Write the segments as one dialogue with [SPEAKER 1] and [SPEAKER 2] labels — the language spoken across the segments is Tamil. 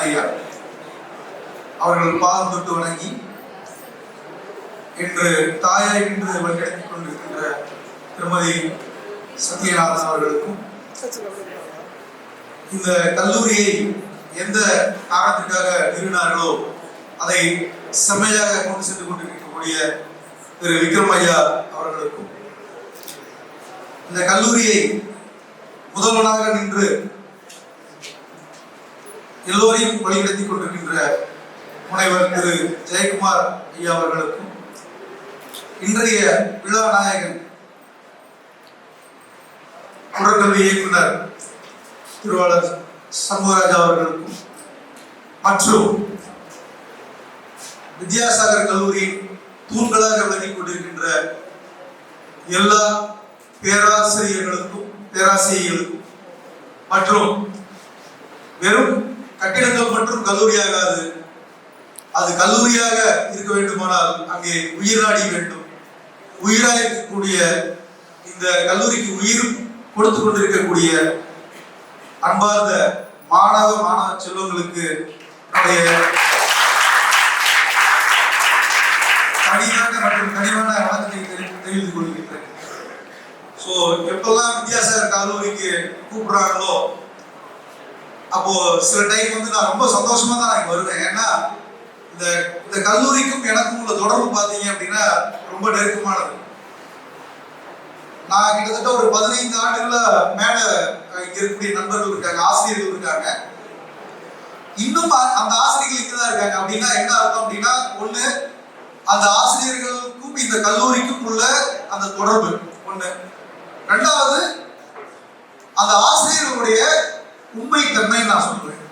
[SPEAKER 1] ஐயா அவர்கள் பாதம் தொட்டு வணங்கி இன்று தாயாய் நின்று வழிநடத்திக் கொண்டிருக்கின்ற திருமதி சத்யநாதன் அவர்களுக்கும் இந்த கல்லூரியை எந்த காரணத்திற்காக நிறுவினார்களோ அதை செம்மையாக கொண்டு சென்று கொண்டிருக்கக்கூடிய திரு விக்ரம் ஐயா அவர்களுக்கும் இந்த கல்லூரியை முதல்வனாக நின்று எல்லோரையும் வழிநடத்திக் கொண்டிருக்கின்ற முனைவர் திரு ஜெயக்குமார் ஐயா அவர்களுக்கும் இன்றைய விழா நாயகன் உடற்கல்வி இயக்குனர் திருவாளர் சண்முகராஜா அவர்களுக்கும் மற்றும் வித்யாசாகர் கல்லூரியின் தூண்களாக விளங்கிக் கொண்டிருக்கின்ற எல்லா பேராசிரியர்களுக்கும் பேராசிரியர்களுக்கும் மற்றும் வெறும் கட்டிடங்கள் மற்றும் கல்லூரியாகாது, அது கல்லூரியாக இருக்க வேண்டுமானால் அங்கே உயிர் நாடி வேண்டும். உயிராக இருக்கக்கூடிய இந்த கல்லூரிக்கு உயிர் கொடுத்து கொண்டிருக்கக்கூடிய அன்பார்ந்த மாணவ செல்வங்களுக்கு கனிவான மற்றும் கனிவான வணக்கத்தை தெரிவித்துக் கொள்கின்றேன். ஸோ எப்பெல்லாம் வித்யாசாகர் கல்லூரிக்கு கூப்பிடுறாங்களோ அப்போ சில டைம் வந்து நான் ரொம்ப சந்தோஷமா தான் நான் வருவேன். ஏன்னா இந்த கல்லூரிக்கும் எனக்கும் உள்ள தொடர்பு பார்த்தீங்க அப்படின்னா ரொம்ப நெருக்கமானது. நான் கிட்டத்தட்ட ஒரு 15 ஆண்டுகள மேல இங்க இருக்கக்கூடிய நண்பர்கள் இருக்காங்க, ஆசிரியர்கள் இருக்காங்க. இன்னும் அந்த ஆசிரியர்கள் இங்கதான் இருக்காங்க. அப்படின்னா என்ன அர்த்தம் அப்படின்னா, ஒண்ணு அந்த ஆசிரியர்களுக்கும் இந்த கல்லூரிக்கும் உள்ள அந்த தொடர்பு ஒண்ணு. ரெண்டாவது அந்த ஆசிரியர்களுடைய உண்மை தன்மை நான் சொல்றேன்.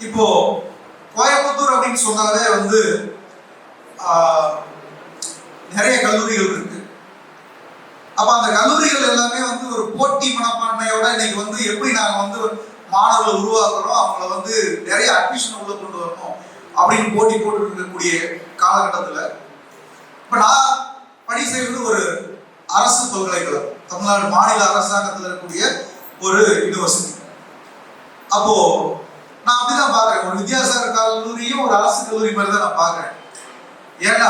[SPEAKER 1] இப்போ கோயம்புத்தூர் அப்படின்னு சொன்னாலே வந்து நிறைய கல்லூரிகள் இருக்கு. அப்ப அந்த கல்லூரிகள் எல்லாமே வந்து ஒரு போட்டி மனப்பான்மையோட இன்னைக்கு வந்து எப்படி நாங்க வந்து மாணவர்களை உருவாக்குறோம், அவங்கள வந்து நிறைய அட்மிஷன் உள்ள கொண்டு வரணும் அப்படின்னு போட்டி போட்டு இருக்கக்கூடிய காலகட்டத்தில் இப்ப நான் பணி செய்வது ஒரு அரசு பல்கலைக்கழகம், தமிழ்நாடு மாநில அரசாங்கத்தில் இருக்கக்கூடிய ஒரு யூனிவர்சிட்டி. அப்போ நான் அப்படிதான் பாக்குறேன். ஒரு வித்யாசாகர் கல்லூரியும் ஒரு அரசு கல்லூரி மாதிரி தான் நான் பாக்குறேன். ஏன்னா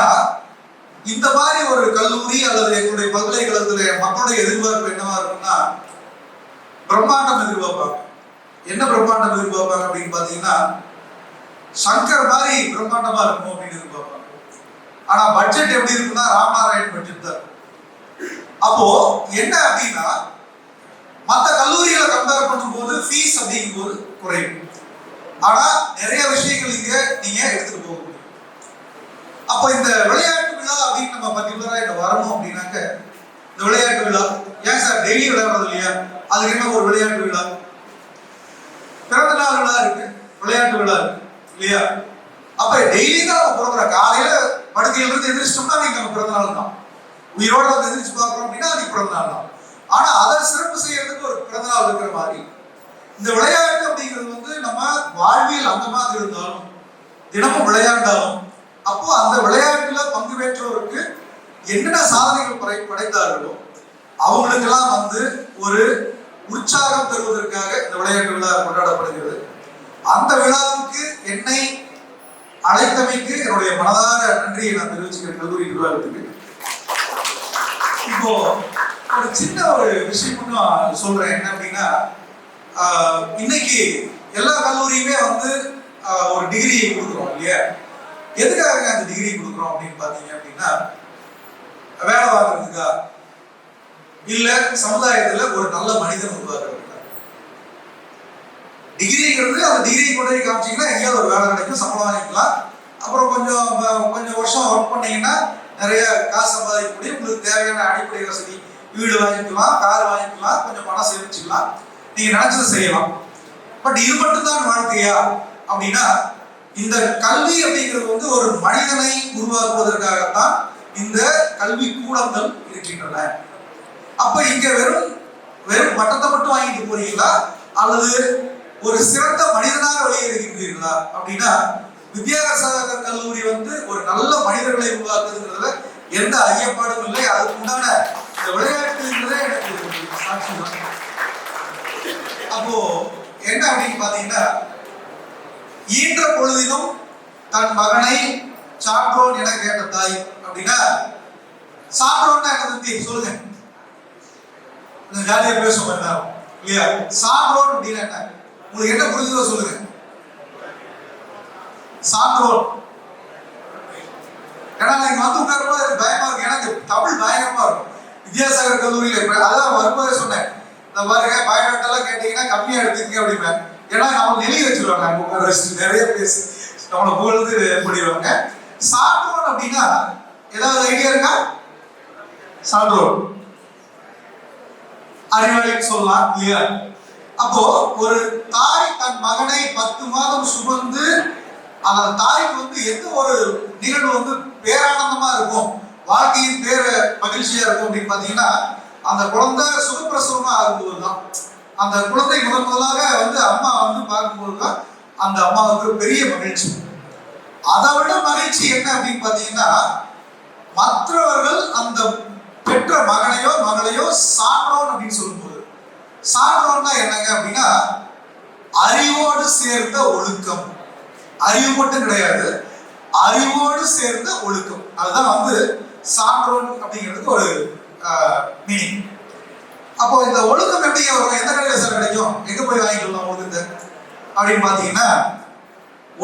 [SPEAKER 1] இந்த மாதிரி ஒரு கல்லூரி அல்லது எங்களுடைய பல்கலைக்கழகத்துல மக்களுடைய எதிர்பார்ப்பு என்னவா இருக்குன்னா, பிரம்மாண்டம் எதிர்பார்ப்பாங்க. என்ன பிரம்மாண்டம் எதிர்பார்ப்பாங்க அப்படின்னு பாத்தீங்கன்னா, சங்கர் மாதிரி பிரம்மாண்டமா இருக்கும் அப்படின்னு எதிர்பார்ப்பாங்க. ஆனா பட்ஜெட் எப்படி இருக்குன்னா ராமநாராயண் பட்ஜெட் தான். அப்போ என்ன அப்படின்னா, மற்ற கல்லூரிகளை கம்பேர் பண்ணும்போது ஃபீஸ் அப்படிங்கும் போது குறையும். ஆனா நிறைய விஷயங்கள் இங்க நீங்க எடுத்துட்டு போக முடியும். அப்போ இந்த விளையாட்டு விழா அப்படின்னு நம்ம பர்டிகுலரா இங்க வரணும் அப்படின்னாக்க, இந்த விளையாட்டு விழா ஏன் சார் டெய்லி விளையாடுறது இல்லையா? அதுக்கு என்ன ஒரு விளையாட்டு விழா? பிறந்த நாள் விழா இருக்கு, விளையாட்டு விழா இருக்கு இல்லையா? அப்ப டெய்லி தான் நம்ம பிறந்த காலையில படுக்கையில இருந்து எதிர்ச்சிட்டோம்னா நீங்க நம்ம பிறந்த நாள் தான். உயிரோட வந்து எதிர்த்து பார்க்கறோம் அப்படின்னா அது பிறந்த நாள் தான். ஆனா அதை சிறப்பு செய்யறதுக்கு ஒரு பிறந்த நாள் இருக்கிற மாதிரி இந்த விளையாட்டு அப்படிங்கிறது வந்து நம்ம வாழ்வியல் அங்கமாக இருந்தாலும் தினமும் விளையாண்டாலும் அப்போ அந்த விளையாட்டுல பங்கு பெற்றோருக்கு என்னென்ன சாதனைகள் படைத்தார்களோ அவங்களுக்கெல்லாம் வந்து ஒரு உற்சாகம் தருவதற்காக இந்த விளையாட்டு விழா கொண்டாடப்படுகிறது. அந்த விழாவுக்கு என்னை அழைத்தமைக்கு என்னுடைய மனதார நன்றியை நான் தெரிவிச்சுக்கிறேன் கல்லூரி நிர்வாகத்துக்கு. இப்போ ஒரு சின்ன ஒரு விஷயம் மட்டும் சொல்றேன். என்ன அப்படின்னா, இன்னைக்கு எல்லா கல்லூரியுமே வந்து ஒரு டிகிரி கொடுக்குறோம் இல்லையா? எதுக்காக அந்த டிகிரி கொடுக்குறோம் அப்படின்னு பாத்தீங்க அப்படின்னா, வேலை வாங்குறதுக்கா இல்ல சமுதாயத்துல ஒரு நல்ல மனிதன் உருவாக்குறதுக்கா? டிகிரிங்கிறது அந்த டிகிரி கொண்டு காமிச்சீங்கன்னா எங்கேயாவது ஒரு வேலை கிடைக்கும், சம்பளம் வாங்கிக்கலாம். அப்புறம் கொஞ்சம் வருஷம் ஒர்க் பண்ணீங்கன்னா நிறைய காசு சம்பாதிக்கக்கூடிய உங்களுக்கு தேவையான அடிப்படை வசதி, வீடு வாங்கிக்கலாம், கார் வாங்கிக்கலாம், கொஞ்சம் பணம் சேமிச்சுக்கலாம், நீங்க நினைச்சதை செய்யலாம். பட் இது மட்டும்தான் வாழ்க்கையா அப்படின்னா, இந்த கல்வி அப்படிங்கிறது வந்து ஒரு மனிதனை உருவாக்குவதற்காகத்தான் இந்த கல்வி கூடங்கள் இருக்கின்றன. அப்ப இங்க வெறும் பட்டத்தை மட்டும் வாங்கிட்டு போறீங்களா அல்லது ஒரு சிறந்த மனிதனாக வெளியேறுகின்றீர்களா அப்படின்னா, வித்யாசாகர் கல்லூரி வந்து ஒரு நல்ல மனிதர்களை உருவாக்குறதுங்கிறதுல எந்த ஐயப்பாடும் இல்லை. அதுக்கு உண்டான இந்த விளையாட்டுங்கிறதே எனக்கு சாட்சி தான். அப்போ என்ன அப்படின்னு பாத்தீங்கன்னா, ஈன்ற பொழுதிலும் தன் மகனை சான்றோன் என கேட்ட தாய் அப்படின்னா சான்றோன்னா என்ன தம்பி சொல்லுங்க, ஜாலியா பேசுவோம் எல்லாரும் இல்லையா? சான்றோன் அப்படின்னா என்ன உங்களுக்கு என்ன புரிஞ்சதோ சொல்லுங்க. சான்றோன் ஏன்னா நீங்க வந்து உட்காரும்போது எனக்கு பயமா இருக்கு, எனக்கு தமிழ் பயங்கரமா இருக்கும். வித்யாசாகர் கல்லூரியில அதான் வரும்போதே சொன்னேன், இந்த பாருங்க பயோடேட்டெல்லாம் கேட்டீங்கன்னா கம்மியா எடுத்துக்கங்க அப்படிம்பேன். ஏன்னா நம்ம எழுதி வச்சிருவாங்க உட்கார வச்சு நிறைய பேசி நம்மளை புகழ்ந்து பண்ணிடுவாங்க. சான்றோன் அப்படின்னா ஏதாவது ஐடியா இருக்கா? சான்றோன் அறிவாளின்னு சொல்லலாம் இல்லையா? அப்போ ஒரு தாய் தன் மகனை 10 மாதம் சுமந்து அந்த தாய்க்கு வந்து எந்த ஒரு நிகழ்வு வந்து பேரானந்தமா இருக்கும், வாழ்க்கையின் பேர மகிழ்ச்சியா இருக்கும் அப்படின்னு பாத்தீங்கன்னா அந்த குழந்தை சுகப்பிரசவமா ஆகும்போது தான். அந்த குழந்தை முதலாக வந்து அம்மா வந்து பார்க்கும்போது தான் அந்த அம்மாவுக்கு பெரிய மகிழ்ச்சி. அதை விட மகிழ்ச்சி என்ன அப்படின்னு பாத்தீங்கன்னா மற்றவர்கள் அந்த பெற்ற மகனையோ மகளையோ சான்றோன் அப்படின்னு சொல்லும்போது, சான்றோன்னா என்னங்க அப்படின்னா அறிவோடு சேர்ந்த ஒழுக்கம். அறிவு மட்டும் கிடையாது, அறிவோடு சேர்ந்த ஒழுக்கம். அதுதான் வந்து சான்றோன் அப்படிங்கிறதுக்கு ஒரு மீனிங். அப்போ இந்த ஒழுக்கம் எப்படி வரும், எந்த கடையில் சார் கிடைக்கும், எங்க போய் வாங்கிக்கலாம் ஒழுக்கத்தை அப்படின்னு பாத்தீங்கன்னா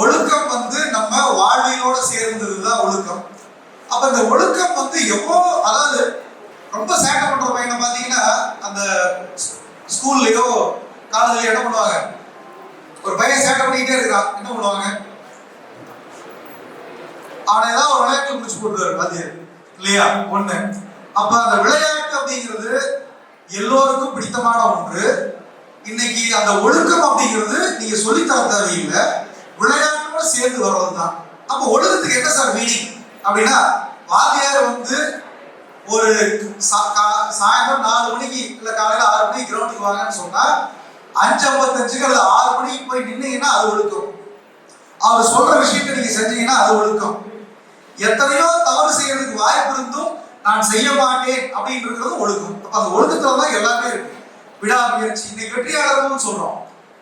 [SPEAKER 1] ஒழுக்கம் வந்து நம்ம வாழ்வியோட சேர்ந்ததுதான் ஒழுக்கம். அப்ப இந்த ஒழுக்கம் வந்து எவ்வளோ, அதாவது ரொம்ப சேட்டை பண்ற பையனை பாத்தீங்கன்னா அந்த ஸ்கூல்லயோ காலேஜ்லயோ என்ன பண்ணுவாங்க, ஒரு பையன் சேட்டை பண்ணிக்கிட்டே இருக்கான், என்ன பண்ணுவாங்க, அவனை ஏதாவது ஒரு விளையாட்டு முடிச்சு போட்டுருவாரு பாத்தியாரு இல்லையா? ஒண்ணு. அப்ப அந்த விளையாட்டு அப்படிங்கிறது எல்லோருக்கும் பிடித்தமான ஒன்று. இன்னைக்கு அந்த ஒழுக்கம் அப்படிங்கிறது நீங்க சொல்லித்தர தேவையில்லை, விளையாட்டோட சேர்ந்து வர்றதுதான். அப்ப ஒழுக்கத்துக்கு என்ன சார் மீனிங் அப்படின்னா வாத்தியார் வந்து ஒரு சாயந்தரம் 4 மணிக்கு இல்ல காலையில 6 மணிக்கு கிரவுண்டுக்கு வாங்கன்னு சொன்னா 5:55 அல்ல 6 மணிக்கு போய் நின்னீங்கன்னா அது ஒழுக்கம். அவர் சொல்ற விஷயத்தை நீங்க செஞ்சீங்கன்னா அது ஒழுக்கம். எத்தனையோ தவறு செய்யறதுக்கு வாய்ப்பு இருந்தும் நான் செய்ய மாட்டேன் அப்படின்றது ஒழுக்கம். அப்ப அந்த ஒழுக்கத்துல தான் எல்லாமே இருக்கு. விடாமுயற்சி. இன்னைக்கு வெற்றியாளர்கள் சொல்றோம்.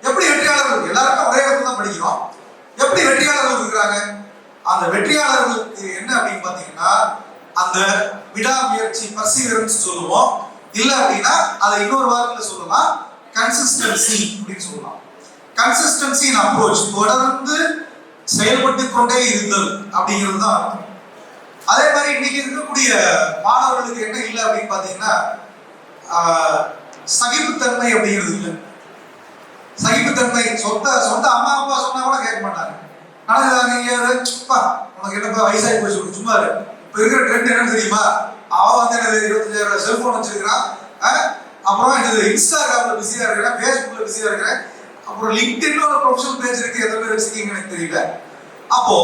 [SPEAKER 1] எப்படி வெற்றியாளர்கள்? எல்லாருக்கும் ஒரே இடத்துல தான் படிக்கிறோம். எப்படி வெற்றியாளர்கள் இருக்கிறாங்க? அந்த வெற்றியாளர்களுக்கு என்ன அப்படின்னு பாத்தீங்கன்னா அந்த விடாமுயற்சி, பர்சீவரன்ஸ் சொல்லுவோம். இல்ல அப்படின்னா அதை இன்னொரு வார்த்தையில சொல்லலாம், கன்சிஸ்டன்சி அப்படின்னு சொல்லலாம். கன்சிஸ்டன்சி இன் அப்ரோச், தொடர்ந்து செயல்பட்டு கொண்டே இருந்தல் அப்படிங்கிறது தான். அதே மாதிரி இன்னைக்கு இருக்கக்கூடிய மாணவர்களுக்கு என்ன இல்லை அப்படின்னு பாத்தீங்கன்னா சகிப்புத்தன்மை அப்படிங்கிறது இல்லை. சகிப்புத்தன்மை சொந்த அம்மா அப்பா சொன்னா கூட கேட்க மாட்டாங்க. உனக்கு என்னப்பா வயசாகி போச்சு சும்மா இப்ப இருக்கிற ட்ரெண்ட் என்னன்னு தெரியுமா, அவன் வந்து என்னது 25,000 செல்போன் வச்சிருக்கிறான், அப்புறம் என்னது இன்ஸ்டாகிராம்ல பிஸியா இருக்கிறேன், ஃபேஸ்புக்ல பிஸியா இருக்கிறேன், அப்புறம் லிங்க்டின்ல ஒரு ப்ரொஃபஷனல் பேஜ் இருக்கு, எத்தனை பேர் வச்சிருக்கீங்க எனக்கு தெரியல. அப்போ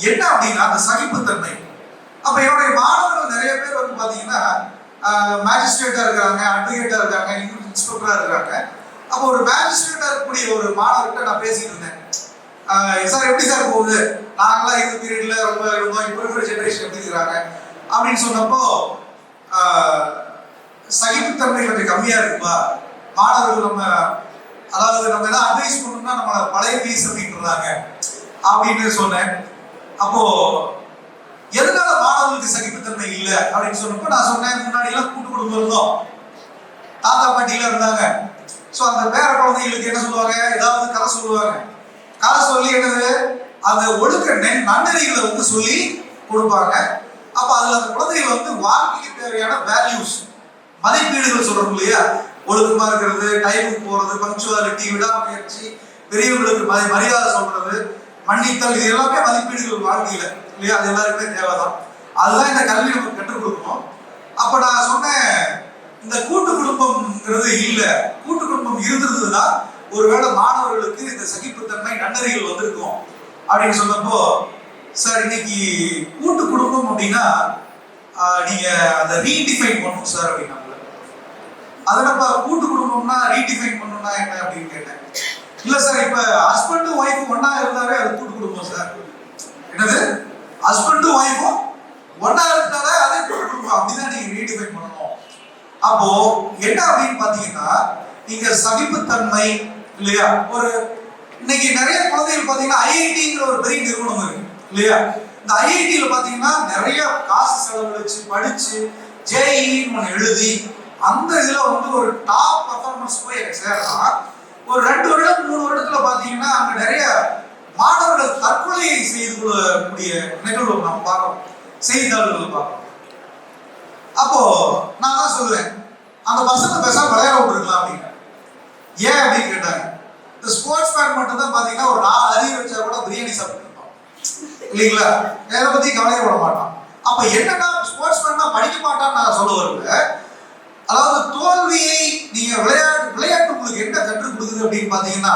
[SPEAKER 1] என்ன அப்படின்னா அந்த சகிப்புத்தன்மை. அப்ப என்னுடைய மாணவர்கள் நிறைய பேர் வந்து பாத்தீங்கன்னா மேஜிஸ்ட்ரேட்டா இருக்காங்க, அட்வொகேட்டா இருக்காங்க, இன்ஸ்பெக்டரா இருக்காங்க. அப்போ ஒரு மேஜிஸ்ட்ரேட்டா இருக்கக்கூடிய ஒரு மாணவர்கிட்ட நான் பேசிட்டு இருந்தேன், சார் எப்படி சார் போகுது, நாங்களாம் இந்த பீரியட்ல ரொம்ப இருந்தோம், இப்போ இருக்கிற ஜெனரேஷன் எப்படி இருக்கிறாங்க அப்படின்னு சொன்னப்போ சகிப்புத்தன்மை கொஞ்சம் கம்மியா இருக்குப்பா, மாணவர்கள் நம்ம அதாவது நம்ம ஏதாவது அட்வைஸ் பண்ணணும்னா நம்ம பழைய பீஸ் அப்படின்றாங்க அப்படின்னு சொன்னேன். அப்போ எதனால மாணவர்களுக்கு சகிப்புத்தன்மை இல்லை அப்படின்னு சொன்னப்போ நான் சொன்னேன், முன்னாடி எல்லாம் கூட்டு குடும்பம் இருந்தோம், தாத்தா பாட்டியில இருந்தாங்க. ஸோ அந்த பேர குழந்தைகளுக்கு என்ன சொல்லுவாங்க, ஏதாவது கதை சொல்லுவாங்க, கதை சொல்லி என்னது அந்த ஒழுக்க நன்னறிகளை வந்து சொல்லி கொடுப்பாங்க. அப்ப அதுல அந்த குழந்தைகள் வந்து வாழ்க்கைக்கு தேவையான வேல்யூஸ், மதிப்பீடுகள் சொல்றோம் இல்லையா, ஒழுக்கமா இருக்கிறது, டைமுக்கு போறது, பங்க்சுவாலிட்டி, விடாமுயற்சி, பெரியவர்களுக்கு மரியாதை சொல்றது, மன்னித்தல், இது எல்லாமே மதிப்பீடுகள் வாழ்க்கையில இல்லையா, அது எல்லாருக்குமே தேவைதான். அதுதான் இந்த கல்வி நமக்கு கற்றுக் கொடுக்கணும். அப்ப நான் சொன்னேன், இந்த கூட்டு குடும்பம்ங்கிறது இல்லை, கூட்டு குடும்பம் இருந்திருந்ததுன்னா ஒருவேளை மாணவர்களுக்கு இந்த சகிப்புத்தன்மை நன்னறிகள் வந்திருக்கும் அப்படின்னு சொன்னப்போ, சார் இன்னைக்கு கூட்டு குடும்பம் அப்படின்னா நீங்க அதை ரீடிஃபைன் பண்ணணும் சார் அப்படின்னாங்க. அதனப்ப கூட்டு குடும்பம்னா ரீடிஃபைன் பண்ணணும்னா என்ன அப்படின்னு கேட்டேன். இல்ல சார், இப்ப ஹஸ்பண்டும் ஒய்ஃபும் ஒன்னா இருந்தாலே அது கூட்டு குடும்பம் சார். என்னது, ஹஸ்பண்டும் ஒய்ஃபும் ஒன்னா இருந்தாலே அதே கூட்டு குடும்பம், அப்படிதான் நீங்க ரீடிஃபைன் பண்ணணும். அப்போ என்ன அப்படின்னு பாத்தீங்கன்னா நீங்க சகிப்புத்தன்மை இல்லையா, ஒரு இன்னைக்கு நிறைய குழந்தைகள் பாத்தீங்கன்னா ஐஐடிங்கிற ஒரு பெரிய நிறுவனம் இருக்கு இல்லையா? இந்த ஐஐடியில பாத்தீங்கன்னா நிறைய காசு செலவழிச்சு படிச்சு ஜேஇன்னு ஒன்று எழுதி அந்த இதுல வந்து ஒரு டாப் பர்ஃபார்மன்ஸ் போய் சேரலாம். ஒரு 2 வருடம் 3 வருடத்துல பாத்தீங்கன்னா அங்க நிறைய மாணவர்கள் தற்கொலையை செய்து கொள்ளக்கூடிய நிகழ்வு நம்ம பார்க்கிறோம், செய்தித்தாள்கள் பார்க்கிறோம். அப்போ நான் தான் சொல்லுவேன், அந்த பசங்க பேசாம விளையாட விட்டுருக்கலாம் அப்படின்னு. ஏன் அப்படின்னு கேட்டாங்க, இந்த ஸ்போர்ட்ஸ் மேன் மட்டும் தான் பாத்தீங்கன்னா ஒரு 4 அறிவு வச்சா கூட பிரியாணி சாப்பிட்டு இருப்பான் இல்லைங்களா? எதை பத்தி கவலைப்பட மாட்டான். அப்ப என்னன்னா ஸ்போர்ட்ஸ் மேன் தான் படிக்க மாட்டான்னு நான் சொல்ல வரல. அதாவது தோல்வியை நீங்க விளையாட்டு உங்களுக்கு என்ன கற்றுக் கொடுக்குது அப்படின்னு பாத்தீங்கன்னா,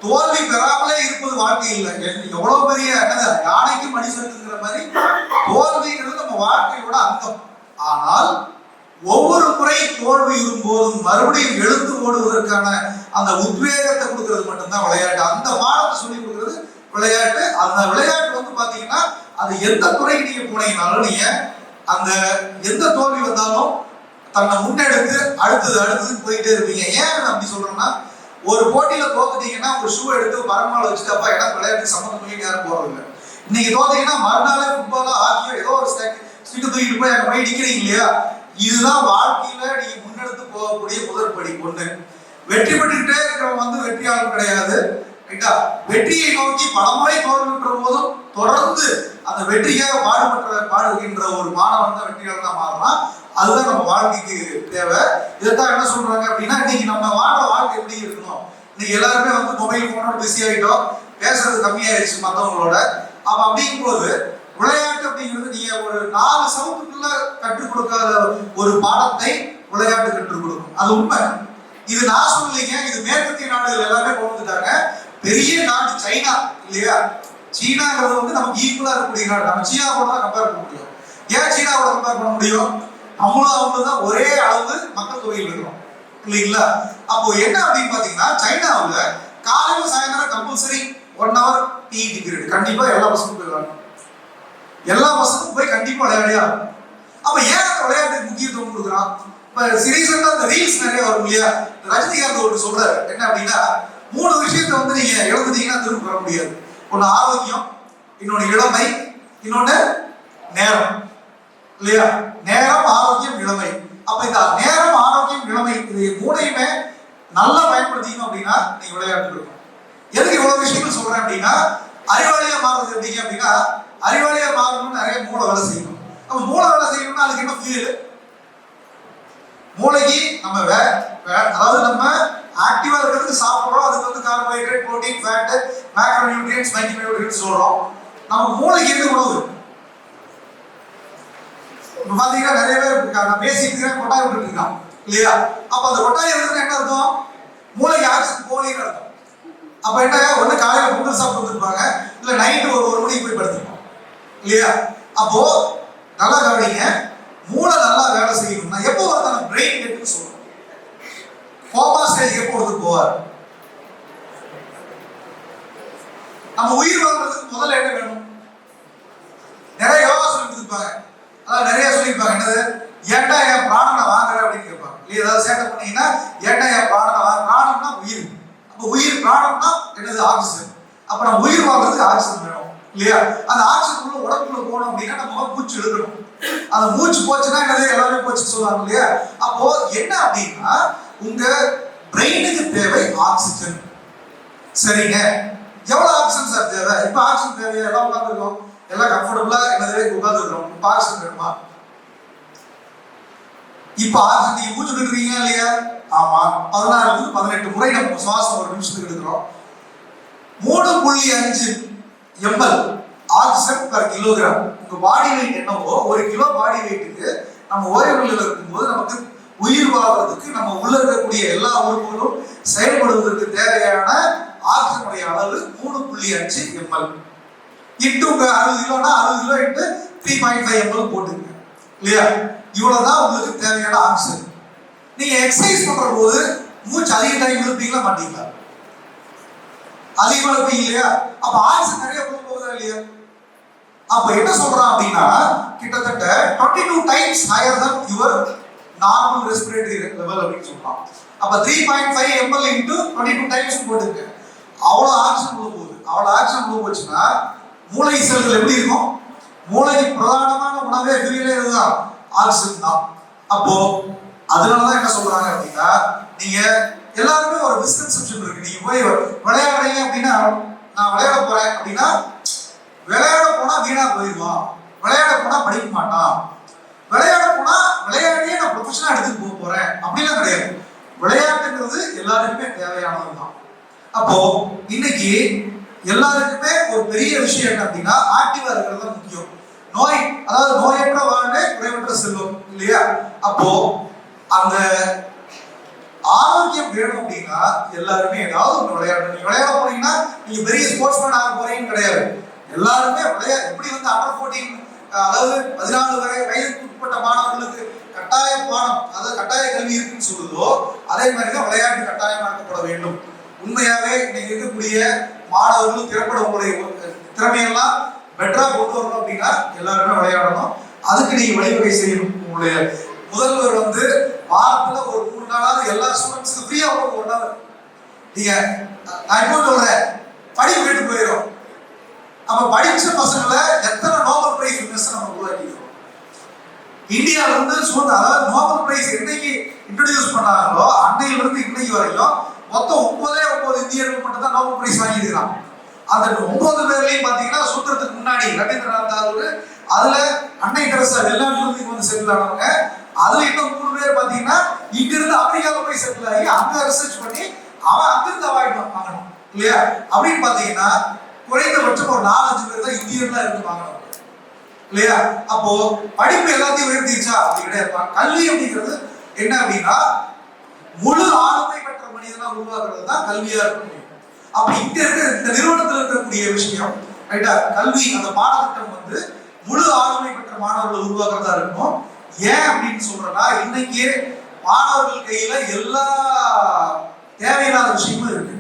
[SPEAKER 1] தோல்வி பெறாமலே இருப்பது வாழ்க்கை இல்லை. எவ்வளவு பெரிய யானைக்கு மனுஷனுக்குங்கிற மாதிரி தோல்விங்கிறது நம்ம வாழ்க்கையோட அங்கம். ஆனால் ஒவ்வொரு முறை தோல்வி இருக்கும்போதும் மறுபடியும் எழுந்து ஓடுவதற்கான அந்த உத்வேகத்தை கொடுக்கறது மட்டும்தான் விளையாட்டு. அந்த பாடத்தை சொல்லி கொடுக்கறது விளையாட்டு. அந்த விளையாட்டு வந்து பாத்தீங்கன்னா அது எந்த துறைக்கு நீங்க போனீங்கனாலும் நீங்க அந்த எந்த தோல்வி வந்தாலும் தன்னை முன்னெடுத்து அடுத்தது போயிட்டே இருப்பீங்க. ஏன் அப்படி சொல்றோம்னா, ஒரு போட்டியில தோத்துட்டீங்கன்னா ஒரு ஷூ எடுத்து மறுநாள் வச்சுட்டு அப்பா எனக்கு விளையாட்டு சம்மந்தம் பண்ணி யாரும் போறதில்லை. இன்னைக்கு தோத்தீங்கன்னா மறுநாளே ஃபுட்பாலோ ஹாக்கியோ ஏதோ ஒரு ஸ்டிக்கு தூக்கிட்டு போய் அங்கே போய் நிற்கிறீங்க இல்லையா? இதுதான் வாழ்க்கையில நீங்க முன்னெடுத்து போகக்கூடிய முதற்படி. ஒண்ணு, வெற்றி பெற்றுக்கிட்டே இருக்கிறவங்க வந்து வெற்றியாளர் கிடையாது. வெற்றியை நோக்கி பலமுறை தோல்வியுற்ற போதும் தொடர்ந்து அந்த வெற்றிக்காக பாடுகின்ற ஒரு மாணவன் தான் வெற்றியாளர் தான் மாறலாம். அதுதான் நம்ம வாழ்க்கைக்கு தேவை. இதைத்தான் என்ன சொல்றாங்க அப்படின்னா, இன்னைக்கு நம்ம வாழ்க்கை எப்படி இருக்கணும்? இன்னைக்கு எல்லாருமே வந்து மொபைல் போனோட பிஸி ஆகிட்டோம், பேசுறது கம்மியாயிருச்சு மற்றவங்களோட. அப்ப அப்படிங்கும்போது விளையாட்டு அப்படிங்கிறது நீங்க ஒரு 4 சவுத்துக்குள்ள கற்றுக் கொடுக்காத ஒரு பாடத்தை விளையாட்டு கற்றுக் கொடுக்கும். அது உண்மை. இது நான் சொல்லலைங்க, இது மேற்கத்திய நாடுகள் எல்லாமே கொண்டு வந்துட்டாங்க. பெரிய நாடு சைனா இல்லையா? சீனாங்கிறது வந்து நமக்கு ஈக்குவலா இருக்கக்கூடிய நாடு. நம்ம சீனா கூட தான் கம்பேர் பண்ண முடியும். ஏன் சீனாவோட கம்பேர் பண்ண முடியும்? நம்மளும் அவங்க தான் ஒரே அளவு மக்கள் தொகையில் இருக்கிறோம் இல்லைங்களா? அப்போ என்ன அப்படின்னு பாத்தீங்கன்னா, சைனாவுல காலையில சாயந்தரம் கம்பல்சரி 1 hour பிஇடி பீரியட் கண்டிப்பா எல்லா பசங்களும் போயிடுவாங்க. எல்லா பசங்களும் போய் கண்டிப்பா விளையாடியா. அப்ப ஏன் அந்த விளையாட்டுக்கு முக்கியத்துவம் கொடுக்குறான்? இப்ப சீரியஸா அந்த ரீல்ஸ் நிறைய வரும் இல்லையா? ரஜினிகாந்த் ஒரு சொல்றாரு என்ன அப்படின்னா, 3 விஷயத்தை வந்து நீங்க இழந்துட்டீங்கன்னா திரும்ப வர முடியாது. ஒன்னு ஆரோக்கியம், இன்னொன்னு இளமை, இன்னொன்னு நேரம் இல்லையா? நேரம், ஆரோக்கியம், இளமை. அப்ப இந்த நேரம், ஆரோக்கியம், இளமை இது 3யுமே நல்லா பயன்படுத்திக்கணும் அப்படின்னா நீங்க விளையாட்டு இருக்கும். எதுக்கு இவ்வளவு விஷயங்கள் சொல்றேன் அப்படின்னா, அறிவாளியா மாறுறது எப்படிங்க அப்படின்னா, அறிவாளியா மாறணும்னு நிறைய மூளை வேலை செய்யணும். அப்ப மூளை வேலை செய்யணும்னா அதுக்கு என்ன ஃபியூல்? மூளைக்கு நம்ம அதாவது நம்ம ஆக்டிவா இருக்கிறதுக்கு சாப்பிடுறோம். அதுக்கு வந்து carbohydrate, protein, fat, macro nutrients, micro nutrients சொல்றோம். நம்ம மூளைக்கு எது உணவு? இப்ப பாத்தீங்கன்னா நிறைய பேர் நான் பேசிட்டு கொட்டாய் விட்டுட்டு இருக்கான் இல்லையா? அப்ப அந்த கொட்டாய் எழுதுனா என்ன அர்த்தம்? மூளைக்கு ஆக்சிஜன் போலின்னு அர்த்தம். அப்ப என்ன, ஒண்ணு காலையில பொங்கல் சாப்பிட்டு வந்துருப்பாங்க, இல்ல நைட்டு ஒரு மணிக்கு போய் படுத்துருப்போம் இல்லையா? அப்போ நல்லா கவனிங்க, மூளை நல்லா வேலை செய்யணும்னா எப்போ ஒருத்தன் பிரெயின் டெட்னு சொல்றோம். கோமா ஸ்டேஜ் எப்போ ஒருத்தர் போவார்? நம்ம உயிர் வாழ்றதுக்கு முதல்ல என்ன வேணும்? நிறைய யோகா சொல்லி கொடுத்துருப்பாங்க. அதாவது நிறைய சொல்லியிருப்பாங்க, என்னது ஏன்டா என் பிராணனை வாங்குற அப்படின்னு கேட்பாங்க இல்லையா? ஏதாவது சேட்டை பண்ணீங்கன்னா ஏன்டா என் பிராணனை பிராணம்னா உயிர். அப்போ உயிர் பிராணம்னா என்னது? ஆக்சிஜன். அப்ப நம்ம உயிர் வாழ்றதுக்கு ஆக்சிஜன் வேணும் இல்லையா? அந்த ஆக்சிஜன் உள்ள உடம்புக்குள்ள போனோம் அப்படின்னா நம்ம மூச்சு இழுக்கணும். அந்த மூச்சு போச்சுன்னா என்னது? எல்லாமே போச்சு சொல்லுவாங்க இல்லையா? அப்போ என்ன அப்படின்னா, உங்க பிரெயினுக்கு தேவை ஆக்சிஜன். சரிங்க, எவ்வளவு ஆக்சிஜன் சார் தேவை? இப்ப ஆக்சிஜன் தேவையா? எல்லாம் உட்காந்துருக்கோம், எல்லாம் கம்ஃபர்டபுளா என்னது உட்காந்துருக்கோம். இப்ப ஆக்சிஜன் வேணுமா? இப்ப ஆக்சிஜன் நீங்க மூச்சு எடுக்கிறீங்க இல்லையா? ஆமா, 16 to 18 முறை நம்ம சுவாசம் ஒரு நிமிஷத்துக்கு எடுக்கிறோம். 3.5 ml ஆக்சிஜன் per கிலோகிராம். உங்க பாடி வெயிட் என்னவோ, 1 கிலோ பாடி வெயிட்டுக்கு நம்ம ஓய்வுல இருக்கும்போது நமக்கு உயிர் வாழ்றதுக்கு நம்ம உள்ள இருக்கக்கூடிய எல்லா உறுப்புகளும் செயல்படுவதற்கு தேவையான ஆக்சிஜனுடைய அளவு 3.5 ml. இன்ட்டு உங்க 60 கிலோனா 60 கிலோ இன்ட்டு 3.5 ml போட்டுங்க இல்லையா? இவ்வளவுதான் உங்களுக்கு தேவையான ஆக்சிஜன். நீங்க எக்ஸசைஸ் பண்ற போது மூச்சு அதிக டைம் இழுப்பீங்களா மாட்டீங்களா? அதிகமா இழுப்பீங்க இல்லையா? அப்ப ஆக்சிஜன் நிறைய போகுதா இல்லையா? அப்ப என்ன சொல்றான் அப்படின்னா, கிட்டத்தட்ட 22 times higher than your normal respiratory level அப்படின்னு சொல்றான். அப்ப 3.5 ml into 22 times போட்டுங்க. அவ்வளோ ஆக்ஷன் உள்ள போகுது. அவ்வளோ ஆக்ஷன் உள்ள போச்சுன்னா மூளை செல்கள் எப்படி இருக்கும்? மூளைக்கு பிரதானமான உணவே ஃபியூலே இதுதான், ஆக்சிஜன் தான். அப்போ அதனாலதான் என்ன சொல்றாங்க அப்படின்னா, நீங்க எல்லாருமே ஒரு மிஸ்கன்செப்ஷன் இருக்கு. நீங்க போய் விளையாடுறீங்க அப்படின்னா, நான் விளையாட போறேன் அப்படின்னா, விளையாட போனா வீணா போயிடுவான், விளையாட போனா படிக்க மாட்டான், விளையாட போனா விளையாடியே நான் ப்ரொஃபஷனலா எடுத்துட்டு போறேன் அப்படிலாம் கிடையாது. விளையாட்டுங்கிறது எல்லாருக்குமே தேவையானதுதான். அப்போ இன்னைக்கு எல்லாருக்குமே ஒரு பெரிய விஷயம் என்ன அப்படின்னா, ஆக்டிவா இருக்கிறது தான் முக்கியம். நோய், அதாவது நோயற்ற வாழ்வே குறைவற்ற செல்வம் இல்லையா? அப்போ அந்த ஆரோக்கியம் வேணும் அப்படின்னா எல்லாருமே ஏதாவது ஒன்று விளையாடணும். நீங்க விளையாட போறீங்கன்னா நீங்க பெரிய ஸ்போர்ட்ஸ்மேன் ஆக போறீங்கன்னு கிடையாது. எல்லாருமே எப்படி வந்து அண்டர் 14, அதாவது 14 வயதுக்கு உட்பட்ட மாணவர்களுக்கு கட்டாய பாடம், அதாவது கட்டாய கல்வி இருக்குன்னு சொல்லுதோ, அதே மாதிரிதான் விளையாட்டு கட்டாயமாக்கப்பட வேண்டும். உண்மையாவே இன்னைக்கு இருக்கக்கூடிய மாணவர்கள் திறப்பட உங்களுடைய திறமையெல்லாம் பெட்டரா கொண்டு வரணும் அப்படின்னா எல்லாருமே விளையாடணும். அதுக்கு நீங்க வழிவகை செய்யணும். உங்களுடைய முதல்வர் வந்து வாரத்துல ஒரு 3 நாளாவது எல்லா ஸ்டூடெண்ட்ஸ்க்கு ஃப்ரீயா ஒரு 1 hour நீங்க, நான் இப்போ சொல்றேன், படிப்பு கேட்டு போயிடும். அப்ப படிச்ச பசங்களை எத்தனை நோபல் பிரைஸ் வின்னர்ஸ் நம்ம உருவாக்கிக்கிறோம். இந்தியாவில இருந்து அதாவது நோபல் பிரைஸ் என்னைக்கு இன்ட்ரோடியூஸ் பண்ணாங்களோ அன்னையில இருந்து இன்னைக்கு வரைக்கும் மொத்தம் 9 இந்தியர்கள் மட்டும் தான் நோபல் பிரைஸ் வாங்கியிருக்காங்க. அந்த 9 பேர்லயும் பாத்தீங்கன்னா சுதந்திரத்துக்கு முன்னாடி ரவீந்திரநாத் தாகூர், அதுல அன்னை தெரசா வெளிநாட்டுல வந்து செட்டில் ஆனவங்க, அதுல இன்னும் 3 பேர் பாத்தீங்கன்னா இங்க இருந்து அமெரிக்காவில போய் செட்டில் ஆகி அங்க ரிசர்ச் பண்ணி அவன் அங்கிருந்து அவாய்ட் வாங்கணும் இல்லையா? அப்படின்னு பாத்தீங்கன்னா குறைந்தபட்சம் ஒரு 4-5 பேர் தான் இந்தியர்களா இருந்து வாங்கணும் இல்லையா? அப்போ படிப்பு எல்லாத்தையும் உயர்த்திச்சா அப்படி கிடையாது. கல்வி அப்படிங்கிறது என்ன அப்படின்னா முழு ஆளுமை பெற்ற மனிதனா உருவாக்குறது தான் கல்வியா இருக்க முடியும். அப்ப இங்க இருக்க இந்த நிறுவனத்தில் இருக்கக்கூடிய விஷயம் ரைட்டா, கல்வி அந்த பாடத்திட்டம் வந்து முழு ஆளுமை பெற்ற மாணவர்களை உருவாக்குறதா இருக்கணும். ஏன் அப்படின்னு சொல்றேன்னா, இன்னைக்கு மாணவர்கள் கையில எல்லா தேவையில்லாத விஷயமும் இருக்கு.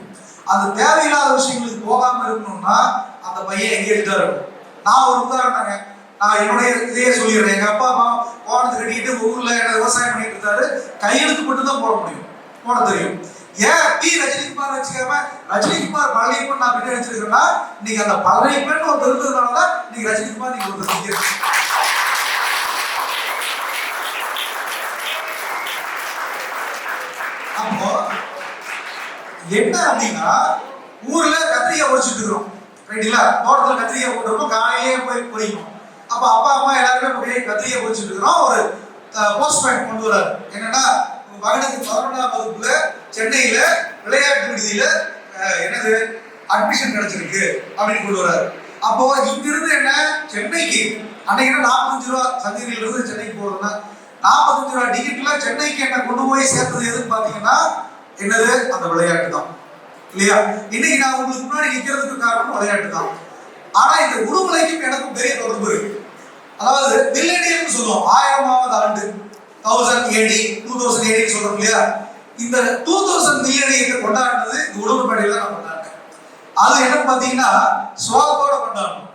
[SPEAKER 1] அந்த தேவையில்லாத விஷயங்களுக்கு போகாம இருக்கணும்னா அந்த பையன் எங்கேஜா இருக்கும். நான் ஒரு உதாரணங்க, நான் என்னுடைய இதையே சொல்லிடுறேன். எங்க அப்பா அம்மா கோணத்தை கட்டிக்கிட்டு ஊர்ல விவசாயம் பண்ணிட்டு இருந்தாரு, கையெழுத்து மட்டும் தான் போட முடியும், போட தெரியும். ஏன் பி ரஜினிகுமார் வச்சுக்காம ரஜினிகுமார் பழனிப்பன் நான் பின்னாடி வச்சிருக்கேன்னா, நீங்க அந்த பழனிப்பன் ஒரு இருந்ததுனாலதான் நீங்க ரஜினிகுமார் நீங்க ஒரு அப்போ என்ன அப்படின்னா, ஊர்ல கத்திரிக்காய் உடைச்சிட்டு இருக்கிறோம் ரைட்டுங்களா, தோட்டத்துல கத்திரிக்காய் போட்டுருக்கோம், காலையிலேயே போய் பொறிக்கணும். அப்ப அப்பா அம்மா எல்லாருமே போய் கத்திரிக்காய் பொறிச்சிட்டு இருக்கிறோம். ஒரு போஸ்ட்மேன் கொண்டு வராரு, என்னன்னா உங்க மகனுக்கு 11ஆம் வகுப்புல சென்னையில விளையாட்டு விடுதியில என்னது அட்மிஷன் கிடைச்சிருக்கு அப்படின்னு கொண்டு வராரு. அப்போ இங்க இருந்து என்ன சென்னைக்கு அன்னைக்கு 45 ரூபா சங்ககிரியில இருந்து சென்னைக்கு போறதுன்னா 45 ரூபா டிக்கெட்ல சென்னைக்கு என்ன கொண்டு போய் சேர்த்தது எதுன்னு பாத்தீங்கன்னா என்னது அந்த விளையாட்டு தான் இல்லையா? இன்னைக்கு நான் உங்களுக்கு முன்னாடி நிக்கிறதுக்கு காரணம் விளையாட்டு தான். ஆனா இந்த உடுமலைக்கும் எனக்கும் பெரிய தொடர்பு இருக்கு. அதாவது மில்லேனியம் சொல்லுவோம், 1000ஆவது ஆண்டு 2000 AD சொல்றோம் இல்லையா? இந்த 2000 மில்லேனியத்தை கொண்டாடுறது இந்த உடுமலைப்பேட்டையில நான் கொண்டாடுறேன். அது என்னன்னு பாத்தீங்கன்னா சோகத்தோட கொண்டாடணும்.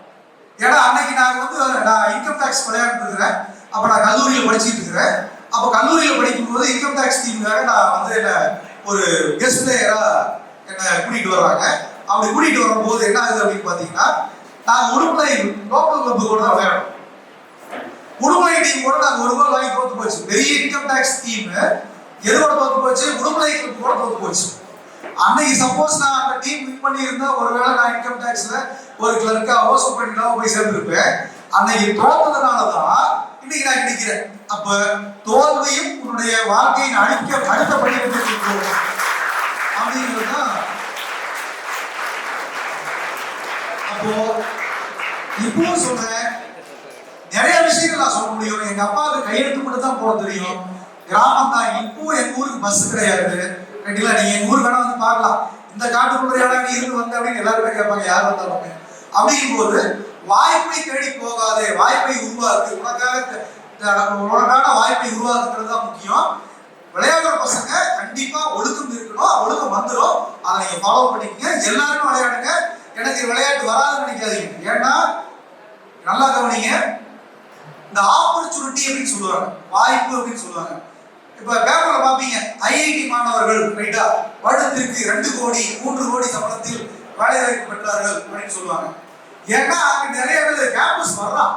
[SPEAKER 1] ஏன்னா அன்னைக்கு நான் இன்கம் டாக்ஸ் விளையாண்டு இருக்கிறேன். அப்ப நான் கல்லூரியில படிச்சுட்டு இருக்கிறேன். அப்ப கல்லூரியில படிக்கும் போது இன்கம் டாக்ஸ் டீமுக்காக நான் என்ன ஒரு கெஸ்ட் பிளேயரா என்ன கூட்டிட்டு வர்றாங்க. அப்படி கூட்டிட்டு வரும்போது என்ன ஆகுது அப்படின்னு பாத்தீங்கன்னா, நாங்க உடுமலை லோக்கல் கிளப் கூட தான் விளையாடுறோம். உடுமலை டீம் கூட நாங்க ஒரு கோல் வாங்கி தோத்து போச்சு. பெரிய இன்கம் டாக்ஸ் டீம் எதோட தோத்து போச்சு? உடுமலை கிளப் கூட தோத்து போச்சு. அன்னைக்கு சப்போஸ் நான் அந்த டீம் வின் பண்ணி இருந்தா ஒருவேளை நான் இன்கம் டாக்ஸ்ல ஒரு கிளர்க்காவோ சூப்பரண்டாவோ போய் சேர்ந்துருப்பேன். அன்னைக்கு தோத்ததுனாலதான் இன்னைக்கு நான் நினைக்கிறேன். அப்ப தோல்வியும் உன்னுடைய வாழ்க்கையின் அடுத்த படிக்கட்டு அப்படிங்கிறதுதான். அப்போ இப்போ சொல்றேன், நிறைய விஷயங்கள் நான் சொல்ல முடியும். எங்க அப்பாவுக்கு கையெழுத்து மட்டும் தான் போட தெரியும், கிராமம் தான். இப்போ எங்க ஊருக்கு பஸ் கிடையாது ரைட்டுங்களா? நீங்க எங்க ஊருக்கு வேணா வந்து பார்க்கலாம். இந்த காட்டுக்குள்ள இடம் நீ இருந்து வந்த அப்படின்னு எல்லாருமே கேட்பாங்க, யார் வந்தாலும். அப்படிங்கும் போது வாய்ப்பை தேடி போகாதே, வாய்ப்பை உருவாக்கு. உனக்கான வாய்ப்பை உருவாக்குறது தான் முக்கியம். விளையாடுற பசங்க கண்டிப்பா ஒழுக்கம் இருக்கணும், ஒழுக்கம் வந்துடும். அதை நீங்க ஃபாலோ பண்ணிக்கங்க. எல்லாருமே விளையாடுங்க. எனக்கு விளையாட்டு வராதுன்னு நினைக்காதீங்க. ஏன்னா நல்லா கவனிங்க, இந்த ஆப்பர்ச்சுனிட்டி அப்படின்னு சொல்லுவாங்க, வாய்ப்பு அப்படின்னு சொல்லுவாங்க. இப்ப பேப்பர்ல பாப்பீங்க ஐஐடி மாணவர்கள் ரைட்டா வருடத்திற்கு 2 கோடி 3 கோடி சம்பளத்தில் வேலை வாய்ப்பு பெற்றார்கள் அப்படின்னு சொல்லுவாங்க. ஏன்னா அங்க நிறைய பேர் கேம்பஸ் வரலாம்.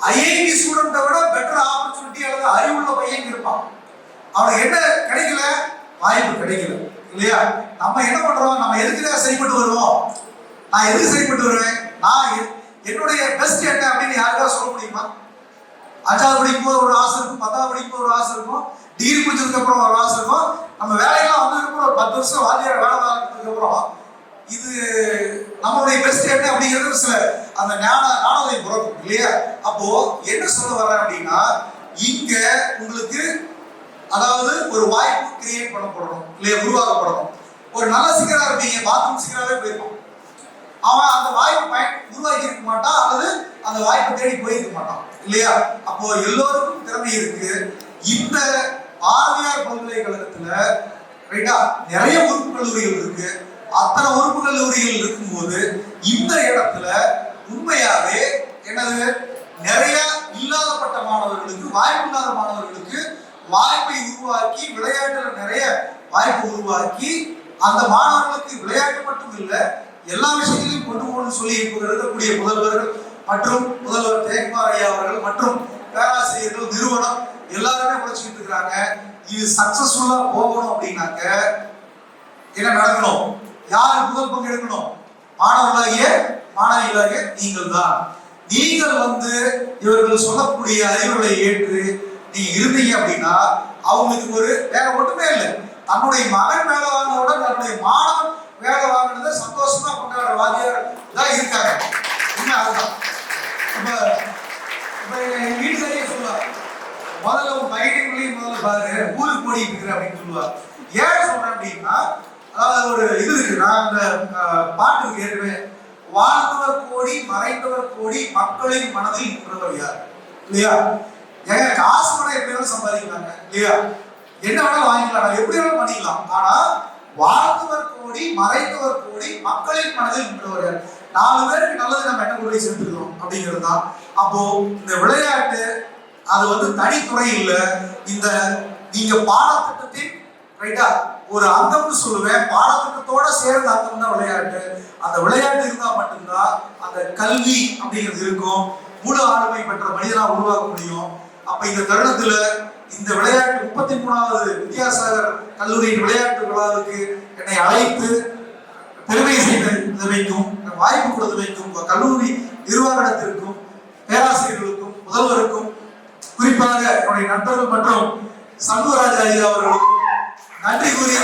[SPEAKER 1] ஐஐடி ஸ்டூடெண்ட்டை விட பெட்டர் ஆப்பர்ச்சுனிட்டி அல்லது அறிவுள்ள பையன் இருப்பான். அவனுக்கு என்ன கிடைக்கல, வாய்ப்பு கிடைக்கல இல்லையா? நம்ம என்ன பண்றோம், நம்ம எதுக்கு சரிப்பட்டு வருவோம்? நான் எதுக்கு சரிப்பட்டு வருவேன்? நான் என்னுடைய பெஸ்ட் என்ன அப்படின்னு யாருக்கா சொல்ல முடியுமா? 5வது படிக்கும் போது ஒரு ஆசை இருக்கும், 10வது படிக்கும் போது ஒரு ஆசை இருக்கும், டிகிரி முடிச்சதுக்கு அப்புறம் ஒரு ஆசை இருக்கும், நம்ம வேலையெல்லாம் வந்ததுக்கு ஒரு 10 வருஷம் வாத்தியார் வேலை பார்த்ததுக்கு அப்புறம் இது நம்மளுடைய பெஸ்ட் என்ன அப்படிங்கிறது சில அந்த ஞானதை பிறக்கும் இல்லையா? அப்போ என்ன சொல்ல வர்றேன் அப்படின்னா, இங்க உங்களுக்கு அதாவது ஒரு வாய்ப்பு கிரியேட் பண்ணப்படணும் இல்லையா, உருவாக்கப்படணும். ஒரு நல்ல சிங்கரா இருப்பீங்க, பாத்ரூம் சிங்கராகவே போயிருப்பான். அவன் அந்த வாய்ப்பு உருவாக்கி இருக்க மாட்டான் அல்லது அந்த வாய்ப்பை தேடி போயிருக்க மாட்டான் இல்லையா? அப்போ எல்லோருக்கும் திறமை இருக்கு. இந்த பாரதியார் பல்கலைக்கழகத்துல ரைட்டா நிறைய உறுப்பு கல்லூரிகள் இருக்கு. அத்தனை உறுப்பு கல்லூரிகள் இருக்கும்போது இந்த இடத்துல உண்மையாவே என்னது, நிறைய இல்லாதப்பட்ட மாணவர்களுக்கு, வாய்ப்பு இல்லாத மாணவர்களுக்கு வாய்ப்பை உருவாக்கி, விளையாட்டுல நிறைய வாய்ப்பு உருவாக்கி, அந்த மாணவர்களுக்கு விளையாட்டு மட்டும் இல்லை எல்லா விஷயங்களையும் கொண்டு போகணும்னு சொல்லி இருக்கக்கூடிய முதல்வர்கள் மற்றும் முதல்வர் ஜெயக்குமார் ஐயா அவர்கள் மற்றும் பேராசிரியர்கள், நிறுவனம் எல்லாருமே உழைச்சிட்டு இருக்கிறாங்க. இது சக்சஸ்ஃபுல்லா போகணும் அப்படின்னாக்க என்ன நடக்கணும்? யார் முதல் பங்கு எடுக்கணும்? மாணவர்களாகிய நீங்கள் தான். நீங்கள் இவர்கள் சொல்லக்கூடிய அறிவுரை ஏற்று நீங்க இருந்தீங்க அப்படின்னா அவங்களுக்கு ஒரு வேற ஒன்றுமே இல்லை. தன்னுடைய மகன் வேலை வாங்கினோட தன்னுடைய மாணவன் வேலை வாங்கினதை சந்தோஷமா கொண்டாடுற வாத்தியார் தான் இருக்காங்க. உண்மை அதுதான். இப்ப என் வீட்டுக்காரியே சொல்லுவார், முதல்ல உன் பையனையும் முதல்ல பாரு, ஊருக்கு ஓடிட்டு இருக்கிற அப்படின்னு சொல்லுவார். ஏன் சொல்றேன் அப்படின்னா, அதாவது ஒரு இது இருக்கு, நான் அந்த பாட்டு கேட்குவேன், வாழ்ந்தவர் கோடி மறைந்தவர் கோடி மக்களின் மனதில் நின்றவர் யார் இல்லையா? ஏங்க காசு பணம் எப்படி வேணாலும் சம்பாதிக்கலாங்க இல்லையா? என்ன வேணாலும் வாங்கிக்கலாம், எப்படி வேணாலும் பண்ணிக்கலாம். ஆனா வாழ்ந்தவர் கோடி மறைந்தவர் கோடி மக்களின் மனதில் நின்றவர். 4 பேருக்கு நல்லது நம்ம என்ன கொண்டு சேர்த்துக்கிறோம் அப்படிங்கிறது தான். அப்போ இந்த விளையாட்டு அது தனித்துறை இல்லை. இந்த நீங்க பாடத்திட்டத்தின் ரைட்டா ஒரு அங்கம்னு சொல்லுவேன். பாடத்திட்டத்தோட சேர்ந்த அங்கம் தான் விளையாட்டு. அந்த விளையாட்டு இருந்தா மட்டும்தான் அந்த கல்வி அப்படிங்கிறது இருக்கும். முழு ஆளுமை பெற்ற மனிதனா உருவாக்க முடியும். அப்ப இந்த தருணத்துல இந்த விளையாட்டு 33வது வித்யாசாகர் கல்லூரியின் விளையாட்டு விழாவுக்கு என்னை அழைத்து பெருமை செய்தமைக்கும், வாய்ப்பு கொடுத்தமைக்கும் கல்லூரி நிர்வாகத்திற்கும், பேராசிரியர்களுக்கும், முதல்வருக்கும், குறிப்பாக என்னுடைய நண்பர்கள் மற்றும் சண்முகராஜ் ஐயா அவர்களுக்கும் நன்றி கூறிய